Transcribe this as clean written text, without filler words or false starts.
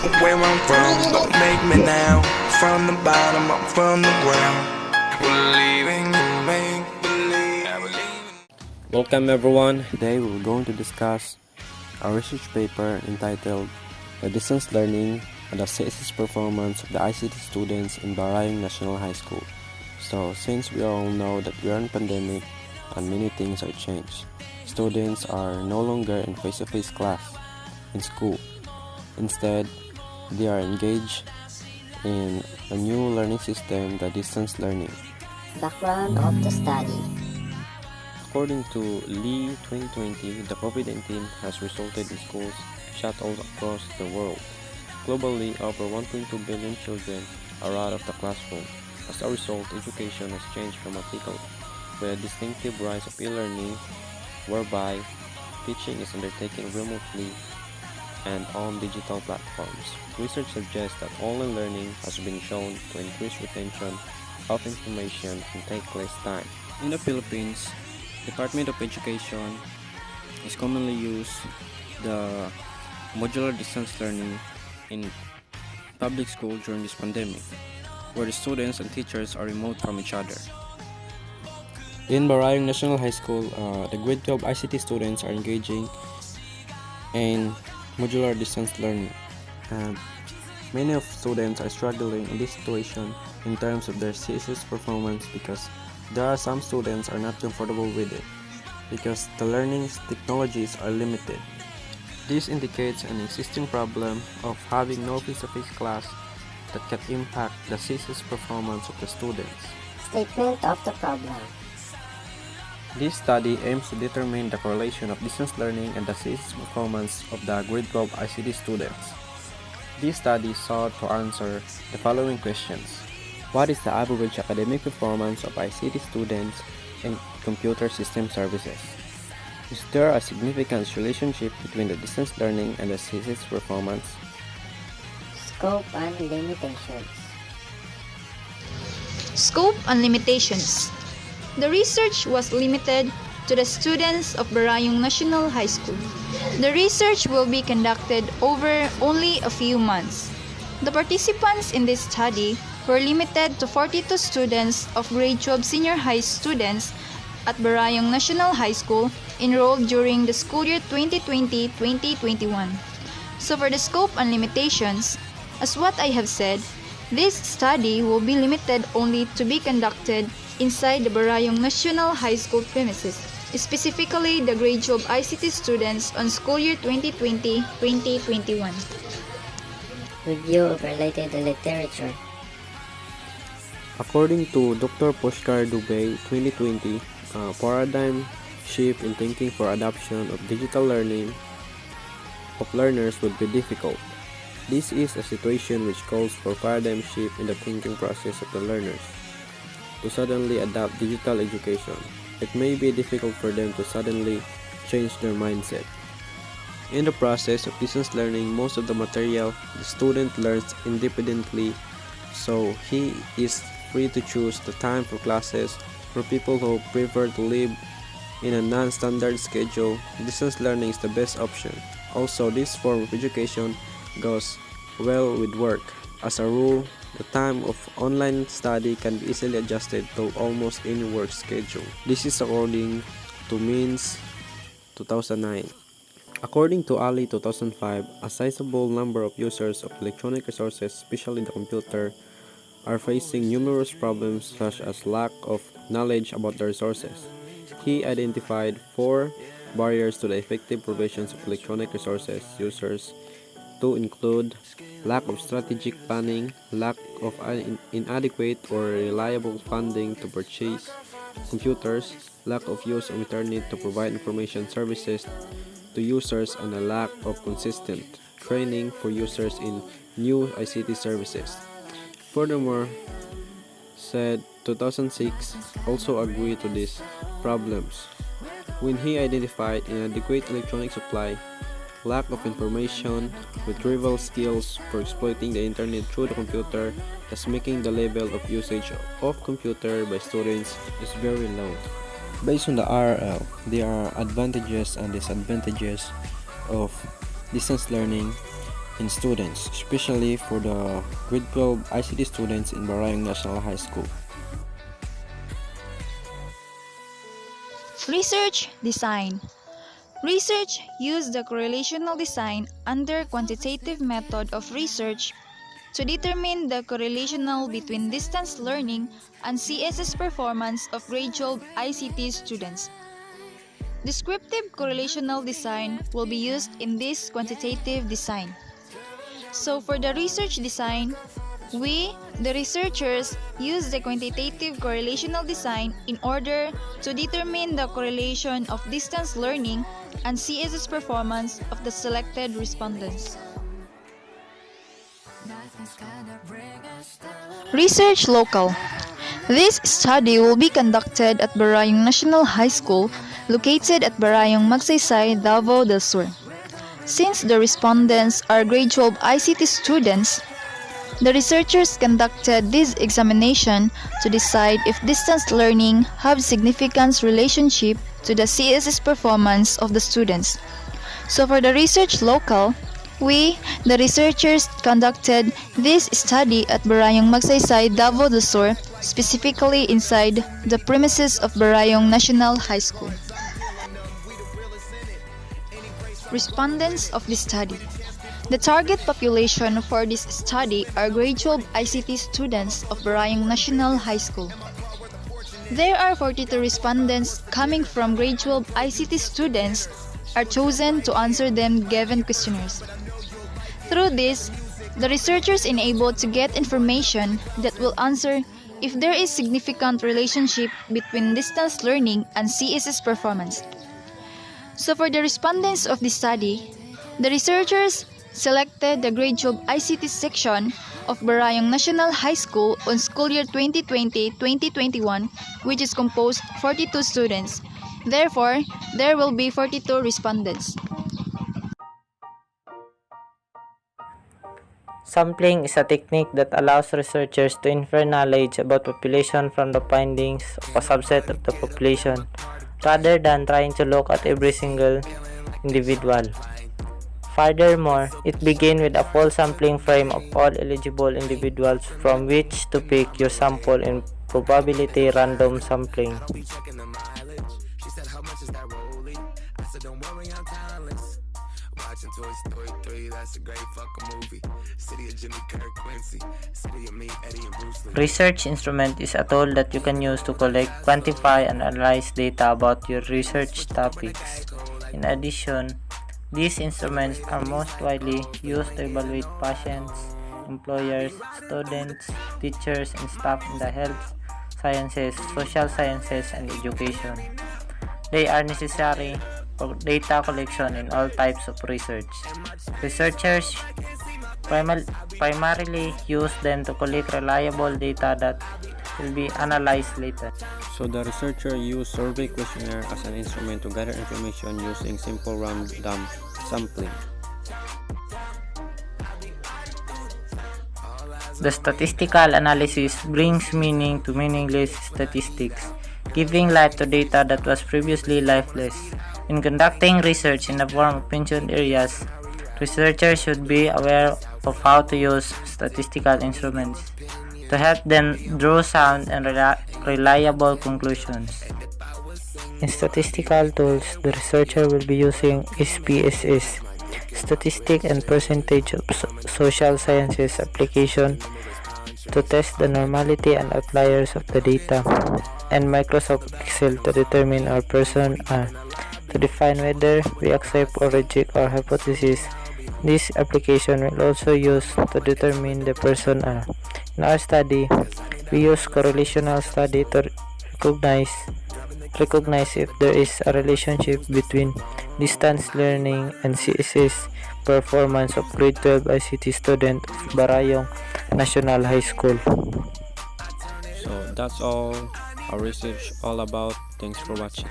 where I'm from. Don't make me now. From the bottom, I'm from the ground. Believing in make believe. Welcome everyone. Today we're going to discuss a research paper entitled The Distance Learning and the CSS Performance of the ICT Students in Barayong National High School. So since we all know that we are in pandemic and many things are changed, students are no longer in face-to-face class in school. Instead, they are engaged in a new learning system, the distance learning. Background of the study. According to Lee 2020, the COVID-19 has resulted in schools shut all across the world. Globally, over 1.2 billion children are out of the classroom. As a result, education has changed dramatically, with a distinctive rise of e-learning, whereby teaching is undertaken remotely and on digital platforms. Research suggests that online learning has been shown to increase retention of information and take less time. In the Philippines, Department of Education is commonly used the modular distance learning in public school during this pandemic, where the students and teachers are remote from each other. In Barayong National High School, the grade 12 ICT students are engaging in modular distance learning, and many of students are struggling in this situation in terms of their CSS performance because there are some students are not comfortable with it because the learning technologies are limited. This indicates an existing problem of having no face-to-face class that can impact the CSS performance of the students. Statement of the problem. This study aims to determine the correlation of distance learning and the CSS performance of the grade 12 ICT students. This study sought to answer the following questions. What is the average academic performance of ICT students in computer system services? Is there a significant relationship between the distance learning and the CSS performance? Scope and limitations. Scope and limitations. The research was limited to the students of Barayong National High School. The research will be conducted over only a few months. The participants in this study were limited to 42 students of grade 12 senior high students at Barayong National High School enrolled during the school year 2020-2021. So for the scope and limitations, as what I have said, this study will be limited only to be conducted inside the Barayong National High School premises, specifically the grade 12 ICT students on school year 2020-2021. Review of related literature. According to Dr. Pushkar Dubey 2020, a paradigm shift in thinking for adoption of digital learning of learners would be difficult. This is a situation which calls for paradigm shift in the thinking process of the learners to suddenly adopt digital education. It may be difficult for them to suddenly change their mindset. In the process of distance learning, most of the material the student learns independently, so he is free to choose the time for classes. For people who prefer to live in a non-standard schedule, distance learning is the best option. Also, this form of education goes well with work. As a rule, the time of online study can be easily adjusted to almost any work schedule. This is according to Means 2009. According to Ali 2005, a sizable number of users of electronic resources, especially the computer, are facing numerous problems such as lack of knowledge about the resources. He identified 4 barriers to the effective provision of electronic resources users to include lack of strategic planning, lack of inadequate or reliable funding to purchase computers, lack of use of internet to provide information services to users, and a lack of consistent training for users in new ICT services. Furthermore, said 2006 also agreed to these problems when he identified inadequate electronic supply, lack of information, retrieval skills for exploiting the internet through the computer, thus making the level of usage of computer by students is very low. Based on the RL, there are advantages and disadvantages of distance learning. in students, especially for the grade 12 ICT students in Barayong National High School. Research design. Research use the correlational design under quantitative method of research to determine the correlational between distance learning and CSS performance of grade 12 ICT students. Descriptive correlational design will be used in this quantitative design. So for the research design, we, the researchers, use the quantitative correlational design in order to determine the correlation of distance learning and CSS performance of the selected respondents. Research local. This study will be conducted at Barayong National High School, located at Barayong Magsaysay, Davao del Sur. Since the respondents are grade 12 ICT students, the researchers conducted this examination to decide if distance learning have significant relationship to the CSS performance of the students. So for the research local, we, the researchers, conducted this study at Barayong Magsaysay, Davao del Sur, specifically inside the premises of Barayong National High School. Respondents of the study. The target population for this study are grade 12 ICT students of Barayong National High School. There are 42 respondents coming from grade 12 ICT students are chosen to answer them given questionnaires. Through this, the researchers enabled to get information that will answer if there is significant relationship between distance learning and CSS performance. So for the respondents of this study, the researchers selected the grade 12 ICT section of Barayong National High School on school year 2020-2021, which is composed 42 students. Therefore, there will be 42 respondents. Sampling is a technique that allows researchers to infer knowledge about population from the findings of a subset of the population, rather than trying to look at every single individual. Furthermore, it begins with a full sampling frame of all eligible individuals from which to pick your sample in probability random sampling. Toy Story 3, that's a great fucking movie. City of Jimmy Kirk Quincy, city of me, Eddie and Bruce Lee. Research instrument is a tool that you can use to collect, quantify, and analyze data about your research topics. In addition, these instruments are most widely used to evaluate patients, employers, students, teachers, and staff in the health sciences, social sciences, and education. They are necessary for data collection in all types of research. Researchers primarily use them to collect reliable data that will be analyzed later. So the researcher used survey questionnaire as an instrument to gather information using simple random sampling. The statistical analysis brings meaning to meaningless statistics, giving life to data that was previously lifeless. In conducting research in the form of mentioned areas, researchers should be aware of how to use statistical instruments to help them draw sound and reliable conclusions. In statistical tools, the researcher will be using SPSS, Statistic and Percentage of Social Sciences application, to test the normality and outliers of the data, and Microsoft Excel to determine our person R. To define whether we accept or reject our hypothesis, this application will also use to determine the person R. In our study, we use correlational study to recognize if there is a relationship between distance learning and CSS performance of grade 12 ICT student of Barayong National High School. So that's all our research all about. Thanks for watching.